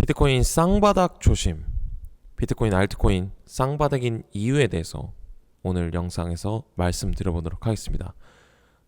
비트코인 쌍바닥 조심. 비트코인 알트코인 쌍바닥인 이유에 대해서 오늘 영상에서 말씀드려보도록 하겠습니다.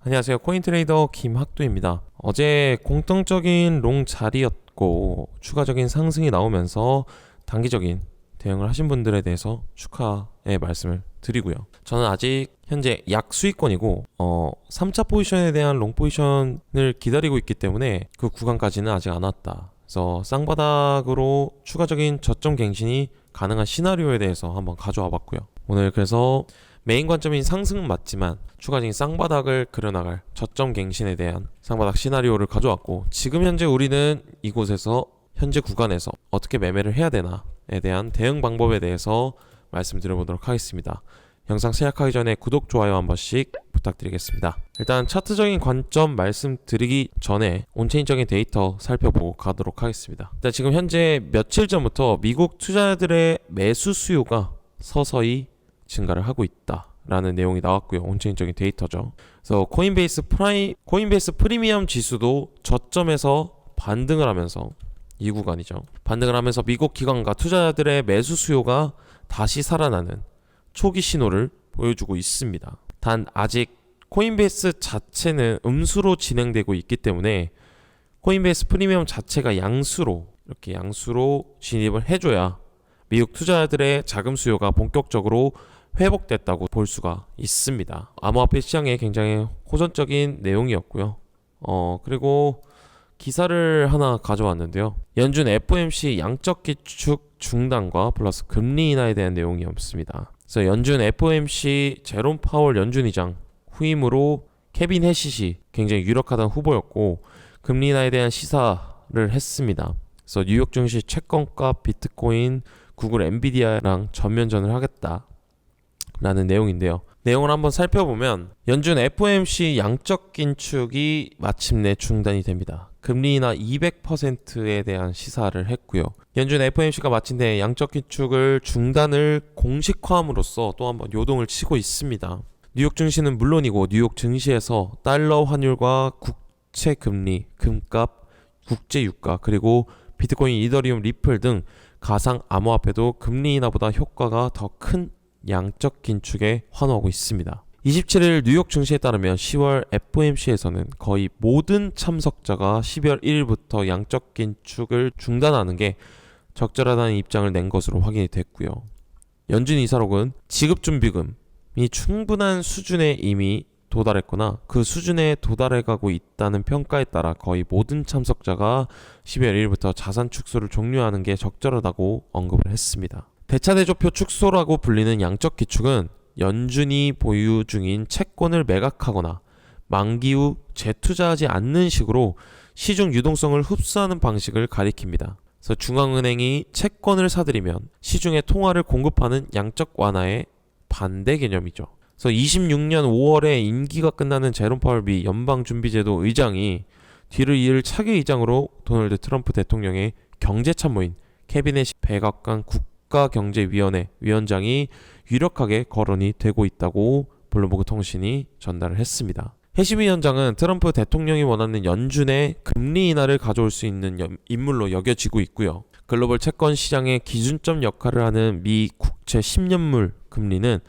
안녕하세요. 코인트레이더 김학두입니다. 어제 공통적인 롱 자리였고 추가적인 상승이 나오면서 단기적인 대응을 하신 분들에 대해서 축하의 말씀을 드리고요. 저는 아직 현재 약 수익권이고 3차 포지션에 대한 롱 포지션을 기다리고 있기 때문에 그 구간까지는 아직 안 왔다. 그래서 쌍바닥으로 추가적인 저점 갱신이 가능한 시나리오에 대해서 한번 가져와 봤고요. 오늘 그래서 메인 관점인 상승은 맞지만 추가적인 쌍바닥을 그려나갈 저점 갱신에 대한 쌍바닥 시나리오를 가져왔고, 지금 현재 우리는 이곳에서 현재 구간에서 어떻게 매매를 해야 되나에 대한 대응 방법에 대해서 말씀드려보도록 하겠습니다. 영상 시작하기 전에 구독, 좋아요 한 번씩 부탁드리겠습니다. 일단 차트적인 관점 말씀드리기 전에 온체인적인 데이터 살펴보고 가도록 하겠습니다. 일단 지금 현재 며칠 전부터 미국 투자자들의 매수 수요가 서서히 증가를 하고 있다라는 내용이 나왔고요. 온체인적인 데이터죠. 그래서 코인베이스 프리미엄 지수도 저점에서 반등을 하면서, 이 구간이죠, 반등을 하면서 미국 기관과 투자자들의 매수 수요가 다시 살아나는 초기 신호를 보여주고 있습니다. 단 아직 코인베이스 자체는 음수로 진행되고 있기 때문에 코인베이스 프리미엄 자체가 양수로 진입을 해줘야 미국 투자자들의 자금 수요가 본격적으로 회복됐다고 볼 수가 있습니다. 암호화폐 시장에 굉장히 호전적인 내용이었고요. 그리고 기사를 하나 가져왔는데요. 연준 FOMC 양적 기축 중단과 플러스 금리 인하에 대한 내용이 없습니다. 그래서 연준 FOMC 제롬 파월 연준 의장 후임으로 케빈 해시시 굉장히 유력하다는 후보였고, 금리 인하에 대한 시사를 했습니다. 그래서 뉴욕 증시 채권가 비트코인, 구글, 엔비디아랑 전면전을 하겠다라는 내용인데요. 내용을 한번 살펴보면 연준 FOMC 양적 긴축이 마침내 중단이 됩니다. 금리 인하 200%에 대한 시사를 했고요. 연준 FOMC가 마친 뒤에 양적 긴축을 중단을 공식화함으로써 또 한번 요동을 치고 있습니다. 뉴욕 증시는 물론이고 뉴욕 증시에서 달러 환율과 국채 금리, 금값, 국제 유가, 그리고 비트코인, 이더리움, 리플 등 가상 암호화폐도 금리 인하보다 효과가 더 큰 양적 긴축에 환호하고 있습니다. 27일 뉴욕 증시에 따르면 10월 FOMC에서는 거의 모든 참석자가 12월 1일부터 양적 긴축을 중단하는 게 적절하다는 입장을 낸 것으로 확인이 됐고요. 연준 이사록은 지급준비금이 충분한 수준에 이미 도달했거나 그 수준에 도달해가고 있다는 평가에 따라 거의 모든 참석자가 12월 1일부터 자산 축소를 종료하는 게 적절하다고 언급을 했습니다. 대차대조표 축소라고 불리는 양적 기축은 연준이 보유 중인 채권을 매각하거나 만기 후 재투자하지 않는 식으로 시중 유동성을 흡수하는 방식을 가리킵니다. 그래서 중앙은행이 채권을 사들이면 시중에 통화를 공급하는 양적 완화의 반대 개념이죠. 그래서 26년 5월에 임기가 끝나는 제롬 파월 미 연방준비제도 의장이 뒤를 이을 차기 의장으로 도널드 트럼프 대통령의 경제참모인 케빈 해시 백악관 국가경제위원회 위원장이 유력하게 거론이 되고 있다고 블룸버그 통신이 전달을 했습니다. 해시 위원장은 트럼프 대통령이 원하는 연준의 금리 인하를 가져올 수 있는 인물로 여겨지고 있고요. 글로벌 채권 시장의 기준점 역할을 하는 미 국채 10년물 금리는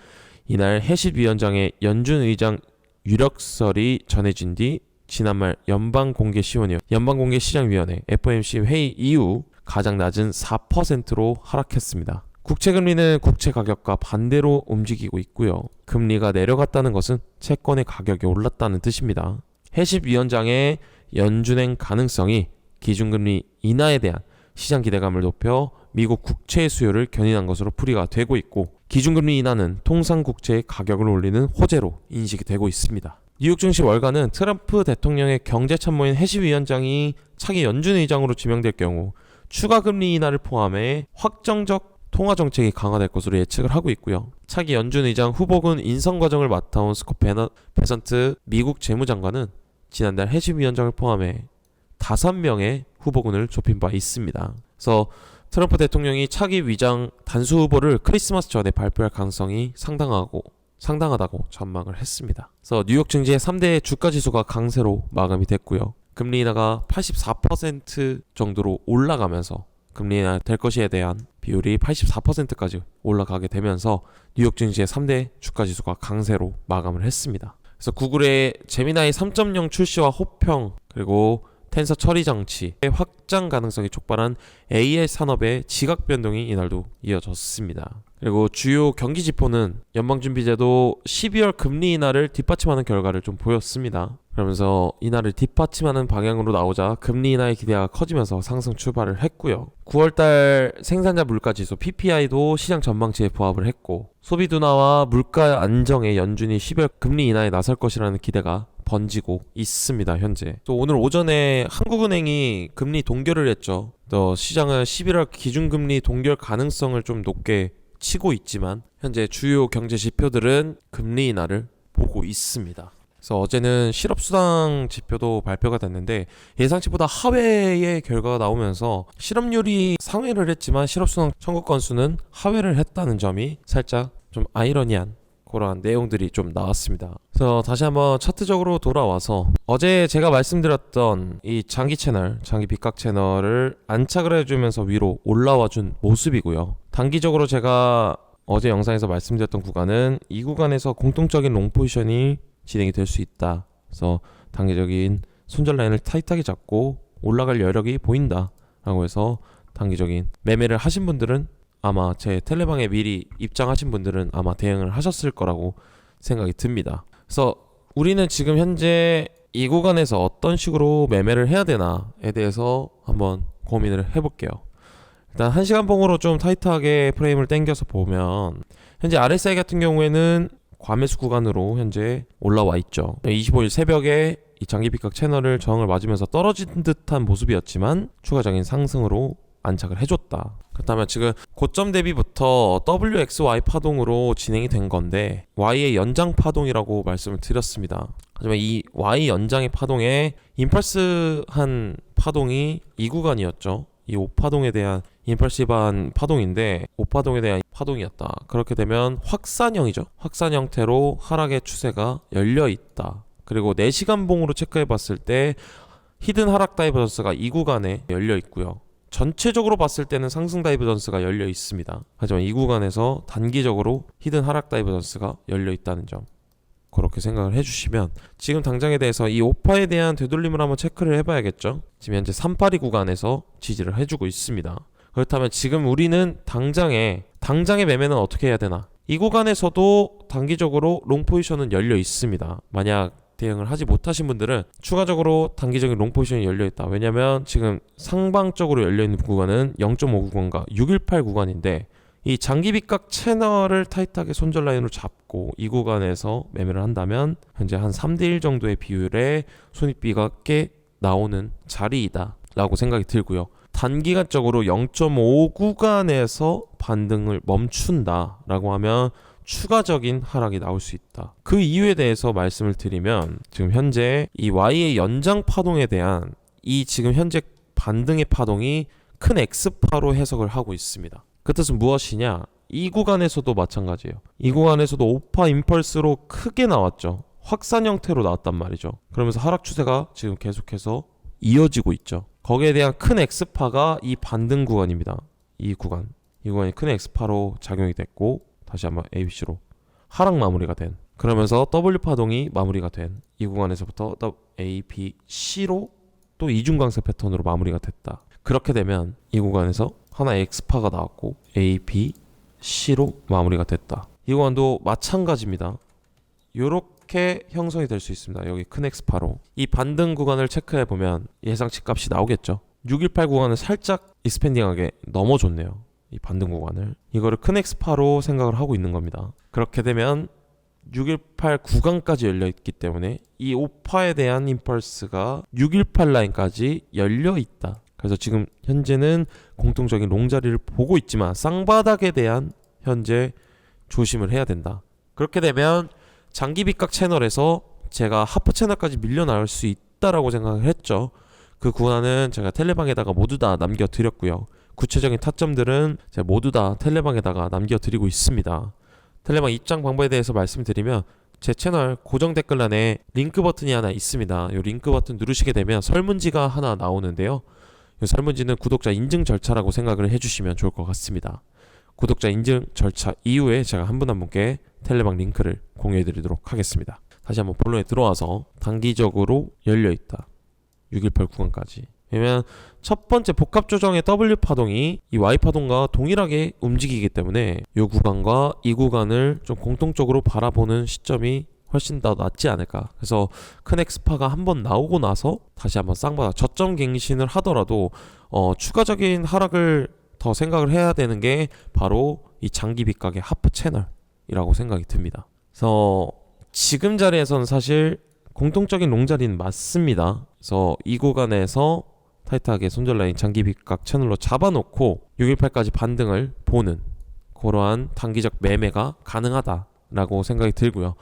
이날 해시 위원장의 연준 의장 유력설이 전해진 뒤 지난말 연방공개시장위원회 FOMC 회의 이후 가장 낮은 4%로 하락했습니다. 국채금리는 국채 가격과 반대로 움직이고 있고요. 금리가 내려갔다는 것은 채권의 가격이 올랐다는 뜻입니다. 해시 위원장의 연준행 가능성이 기준금리 인하에 대한 시장 기대감을 높여 미국 국채의 수요를 견인한 것으로 풀이가 되고 있고, 기준금리 인하는 통상 국채의 가격을 올리는 호재로 인식이 되고 있습니다. 뉴욕 증시 월가는 트럼프 대통령의 경제참모인 해시 위원장이 차기 연준 의장으로 지명될 경우 추가 금리 인하를 포함해 확정적 통화 정책이 강화될 것으로 예측을 하고 있고요. 차기 연준 의장 후보군 인선 과정을 맡아온 스콧 베선트 미국 재무장관은 지난달 해시 위원장을 포함해 5명의 후보군을 좁힌 바 있습니다. 그래서 트럼프 대통령이 차기 위장 단수 후보를 크리스마스 전에 발표할 가능성이 상당하다고 전망을 했습니다. 그래서 뉴욕 증시의 3대 주가 지수가 강세로 마감이 됐고요. 금리 인하가 84% 정도로 올라가면서 금리 인하 될 것에 대한 비율이 84%까지 올라가게 되면서 뉴욕 증시의 3대 주가 지수가 강세로 마감을 했습니다. 그래서 구글의 제미나이 3.0 출시와 호평, 그리고 텐서 처리 장치의 확장 가능성이 촉발한 AI 산업의 지각 변동이 이날도 이어졌습니다. 그리고 주요 경기 지표는 연방준비제도 12월 금리 인하를 뒷받침하는 결과를 좀 보였습니다. 그러면서 인하를 뒷받침하는 방향으로 나오자 금리 인하의 기대가 커지면서 상승 출발을 했고요. 9월달 생산자 물가지수 PPI도 시장 전망치에 부합을 했고, 소비 둔화와 물가 안정에 연준이 12월 금리 인하에 나설 것이라는 기대가 번지고 있습니다. 현재 또 오늘 오전에 한국은행이 금리 동결을 했죠. 또 시장은 11월 기준금리 동결 가능성을 좀 높게 치고 있지만 현재 주요 경제 지표들은 금리 인하를 보고 있습니다. 그래서 어제는 실업수당 지표도 발표가 됐는데 예상치보다 하회의 결과가 나오면서 실업률이 상회를 했지만 실업수당 청구 건수는 하회를 했다는 점이 살짝 좀 아이러니한 그런 내용들이 좀 나왔습니다. 그래서 다시 한번 차트적으로 돌아와서 어제 제가 말씀드렸던 이 장기 채널, 장기 빗각 채널을 안착을 해주면서 위로 올라와 준 모습이고요. 단기적으로 제가 어제 영상에서 말씀드렸던 구간은 이 구간에서 공통적인 롱 포지션이 진행이 될 수 있다. 그래서 단기적인 손절 라인을 타이트하게 잡고 올라갈 여력이 보인다 라고 해서 단기적인 매매를 하신 분들은 아마 제 텔레방에 미리 입장하신 분들은 아마 대응을 하셨을 거라고 생각이 듭니다. 그래서 우리는 지금 현재 이 구간에서 어떤 식으로 매매를 해야 되나에 대해서 한번 고민을 해볼게요. 일단 1시간 봉으로 좀 타이트하게 프레임을 당겨서 보면 현재 RSI 같은 경우에는 과매수 구간으로 현재 올라와 있죠. 25일 새벽에 이 장기 빗각 채널을 저항을 맞으면서 떨어진 듯한 모습이었지만 추가적인 상승으로 안착을 해줬다. 그렇다면 지금 고점 대비부터 WXY 파동으로 진행이 된 건데 Y의 연장 파동이라고 말씀을 드렸습니다. 하지만 이 Y 연장의 파동에 임펄스한 파동이 이 구간이었죠. 이 5파동에 대한 임펄시브한 파동인데 5파동에 대한 파동이었다. 그렇게 되면 확산형이죠. 확산 형태로 하락의 추세가 열려있다. 그리고 4시간 봉으로 체크해 봤을 때 히든 하락 다이버전스가 이 구간에 열려 있고요. 전체적으로 봤을 때는 상승 다이버전스가 열려 있습니다. 하지만 이 구간에서 단기적으로 히든 하락 다이버전스가 열려 있다는 점, 그렇게 생각을 해주시면 당장에 대해서 이 5파에 대한 되돌림을 한번 체크를 해봐야겠죠. 지금 현재 382 구간에서 지지를 해주고 있습니다. 그렇다면 지금 우리는 당장의 매매는 어떻게 해야 되나? 이 구간에서도 단기적으로 롱 포지션은 열려 있습니다. 만약 대응을 하지 못하신 분들은 추가적으로 단기적인 롱 포지션이 열려있다. 왜냐면 지금 상방적으로 열려있는 구간은 0.5 구간과 618 구간인데 이 장기 빗각 채널을 타이트하게 손절 라인으로 잡고 이 구간에서 매매를 한다면 현재 한 3대1 정도의 비율의 손익비가 꽤 나오는 자리이다 라고 생각이 들고요. 단기간적으로 0.5 구간에서 반등을 멈춘다 라고 하면 추가적인 하락이 나올 수 있다. 그 이유에 대해서 말씀을 드리면 지금 현재 이 Y의 연장 파동에 대한 이 지금 현재 반등의 파동이 큰 X파로 해석을 하고 있습니다. 그 뜻은 무엇이냐? 이 구간에서도 마찬가지예요. 이 구간에서도 5파 임펄스로 크게 나왔죠. 확산 형태로 나왔단 말이죠. 그러면서 하락 추세가 지금 계속해서 이어지고 있죠. 거기에 대한 큰 X파가 이 반등 구간입니다. 이 구간이 큰 X파로 작용이 됐고 다시 한번 ABC로 하락 마무리가 된, 그러면서 W파동이 마무리가 된 이 구간에서부터 ABC로 또 이중강세 패턴으로 마무리가 됐다. 그렇게 되면 이 구간에서 하나의 X파가 나왔고 ABC로 마무리가 됐다. 이 구간도 마찬가지입니다. 이렇게 형성이 될 수 있습니다. 여기 큰 X파로 이 반등 구간을 체크해보면 예상치 값이 나오겠죠. 618 구간을 살짝 익스펜딩하게 넘어줬네요. 이 반등 구간을, 이거를 큰 X파로 생각을 하고 있는 겁니다. 그렇게 되면 618 구간까지 열려있기 때문에 이 5파에 대한 임펄스가 618 라인까지 열려있다. 그래서 지금 현재는 공통적인 롱 자리를 보고 있지만 쌍바닥에 대한 현재 조심을 해야 된다. 그렇게 되면 장기 빗각 채널에서 제가 하프 채널까지 밀려나올 수 있다라고 생각을 했죠. 그 구간은 제가 텔레방에다가 모두 다 남겨드렸고요. 구체적인 타점들은 제가 모두 다 텔레방에다가 남겨드리고 있습니다. 텔레방 입장 방법에 대해서 말씀드리면 제 채널 고정 댓글란에 링크 버튼이 하나 있습니다. 이 링크 버튼 누르시게 되면 설문지가 하나 나오는데요. 이 설문지는 구독자 인증 절차라고 생각을 해주시면 좋을 것 같습니다. 구독자 인증 절차 이후에 제가 한 분 한 분께 텔레방 링크를 공유해드리도록 하겠습니다. 다시 한번 본론에 들어와서 단기적으로 열려있다. 618 구간까지. 왜냐면 첫 번째 복합 조정의 W 파동이 이 Y 파동과 동일하게 움직이기 때문에 이 구간과 이 구간을 좀 공통적으로 바라보는 시점이 훨씬 더 낫지 않을까. 그래서 큰 엑스파가 한번 나오고 나서 다시 한번 쌍바닥 저점 갱신을 하더라도 추가적인 하락을 더 생각을 해야 되는 게 바로 이 장기 빗각의 하프 채널이라고 생각이 듭니다. 그래서 지금 자리에서는 사실 공통적인 롱자리는 맞습니다. 그래서 이 구간에서 타이트하게 손절 라인 장기 빗각 채널로 잡아놓고 618까지 반등을 보는 그러한 단기적 매매가 가능하다라고 생각이 들고요.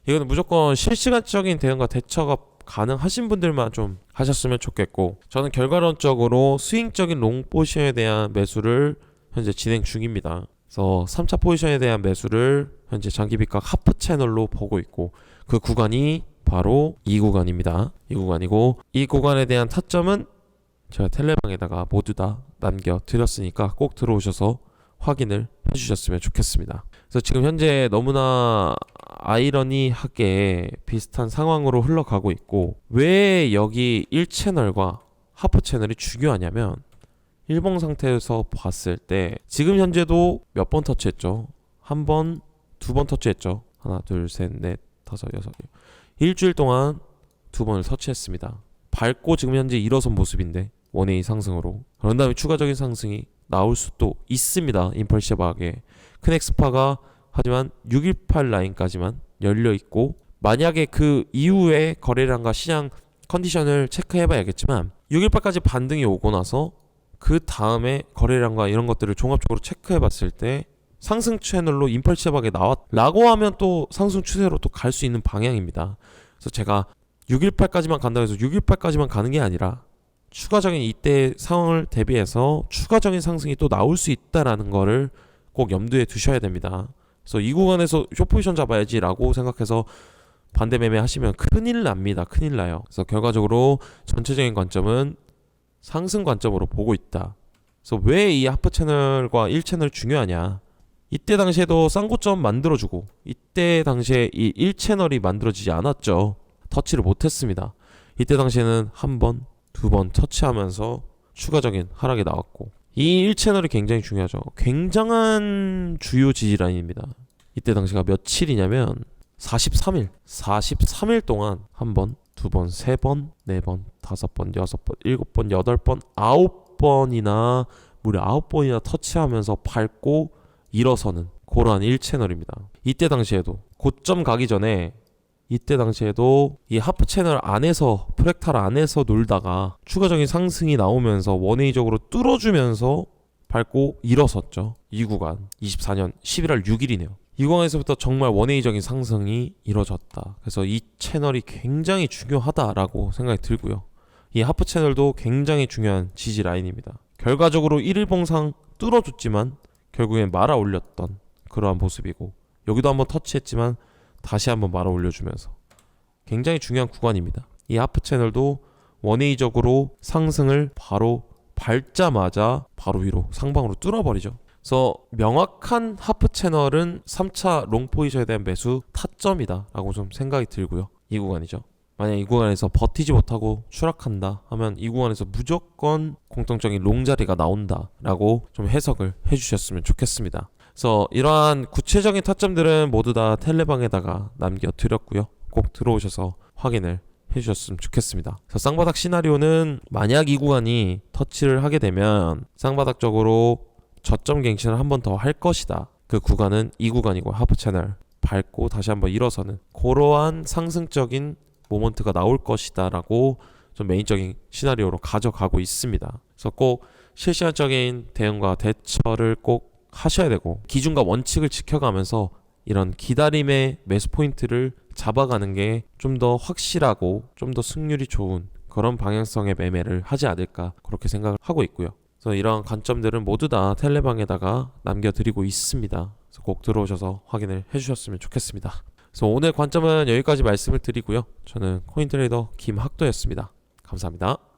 이거는 무조건 실시간적인 대응과 대처가 가능하신 분들만 좀 하셨으면 좋겠고, 저는 결과론적으로 스윙적인 롱 포지션에 대한 매수를 현재 진행 중입니다. 그래서 3차 포지션에 대한 매수를 현재 장기 빗각 하프 채널로 보고 있고, 그 구간이 바로 이 구간입니다. 이 구간이고, 이 구간에 대한 타점은 제가 텔레방에다가 모두 다 남겨드렸으니까 꼭 들어오셔서 확인을 해주셨으면 좋겠습니다. 그래서 지금 현재 너무나 아이러니하게 비슷한 상황으로 흘러가고 있고, 왜 여기 1채널과 하프 채널이 중요하냐면, 일봉 상태에서 봤을 때 지금 현재도 몇 번 터치했죠? 한 번, 두 번 터치했죠? 하나, 둘, 셋, 넷, 다섯, 여섯. 일주일 동안 두 번을 터치했습니다. 밟고 지금 현재 일어선 모습인데 원웨이 상승으로, 그런 다음에 추가적인 상승이 나올 수도 있습니다. 임펄시브하게 큰 엑스파가 하지만 618 라인까지만 열려 있고, 만약에 그 이후에 거래량과 시장 컨디션을 체크해 봐야겠지만 618까지 반등이 오고 나서 그 다음에 거래량과 이런 것들을 종합적으로 체크해 봤을 때 상승 채널로 임펄시브하게 나왔라고 하면 또 상승 추세로 또 갈 수 있는 방향입니다. 그래서 제가 618까지만 간다고 해서 618까지만 가는 게 아니라 추가적인 이때 상황을 대비해서 추가적인 상승이 또 나올 수 있다라는 거를 꼭 염두에 두셔야 됩니다. 그래서 이 구간에서 숏포지션 잡아야지 라고 생각해서 반대 매매 하시면 큰일 납니다. 큰일 나요. 그래서 결과적으로 전체적인 관점은 상승 관점으로 보고 있다. 그래서 왜 이 하프 채널과 1채널 중요하냐, 이때 당시에도 쌍고점 만들어주고 이때 당시에 이 1채널이 만들어지지 않았죠. 터치를 못했습니다. 이때 당시에는 한 번, 두 번 터치하면서 추가적인 하락이 나왔고, 이 1채널이 굉장히 중요하죠. 굉장한 주요 지지라인입니다. 이때 당시가 며칠이냐면 43일 동안 한 번, 두 번, 세 번, 네 번, 다섯 번, 여섯 번, 일곱 번, 여덟 번, 아홉 번이나 무려 9번이나 터치하면서 밟고 일어서는 그러한 1채널입니다. 이때 당시에도 고점 가기 전에 이때 당시에도 이 하프 채널 안에서 프랙탈 안에서 놀다가 추가적인 상승이 나오면서 원웨이적으로 뚫어주면서 밟고 일어섰죠. 이 구간 24년 11월 6일이네요. 이 구간에서부터 정말 원웨이적인 상승이 이뤄졌다. 그래서 이 채널이 굉장히 중요하다라고 생각이 들고요. 이 하프 채널도 굉장히 중요한 지지 라인입니다. 결과적으로 1일봉상 뚫어줬지만 결국엔 말아 올렸던 그러한 모습이고, 여기도 한번 터치했지만 다시 한번 말아 올려주면서 굉장히 중요한 구간입니다. 이 하프 채널도 원웨이적으로 상승을 바로 밟자마자 바로 위로 상방으로 뚫어버리죠. 그래서 명확한 하프 채널은 3차 롱 포지션에 대한 매수 타점이다 라고 좀 생각이 들고요. 이 구간이죠. 만약 이 구간에서 버티지 못하고 추락한다 하면 이 구간에서 무조건 공통적인 롱 자리가 나온다 라고 좀 해석을 해주셨으면 좋겠습니다. 그래서 이러한 구체적인 타점들은 모두 다 텔레방에다가 남겨드렸고요. 꼭 들어오셔서 확인을 해주셨으면 좋겠습니다. 그래서 쌍바닥 시나리오는 만약 이 구간이 터치를 하게 되면 쌍바닥 적으로 저점 갱신을 한 번 더 할 것이다. 그 구간은 이 구간이고, 하프 채널 밟고 다시 한번 일어서는 그러한 상승적인 모먼트가 나올 것이다 라고 좀 메인적인 시나리오로 가져가고 있습니다. 그래서 꼭 실시간적인 대응과 대처를 꼭 하셔야 되고, 기준과 원칙을 지켜가면서 이런 기다림의 매수 포인트를 잡아가는 게 좀 더 확실하고 좀 더 승률이 좋은 그런 방향성의 매매를 하지 않을까, 그렇게 생각을 하고 있고요. 그래서 이러한 관점들은 모두 다 텔레방에다가 남겨드리고 있습니다. 그래서 꼭 들어오셔서 확인을 해주셨으면 좋겠습니다. 그래서 오늘 관점은 여기까지 말씀을 드리고요. 저는 코인트레이더 김학도였습니다. 감사합니다.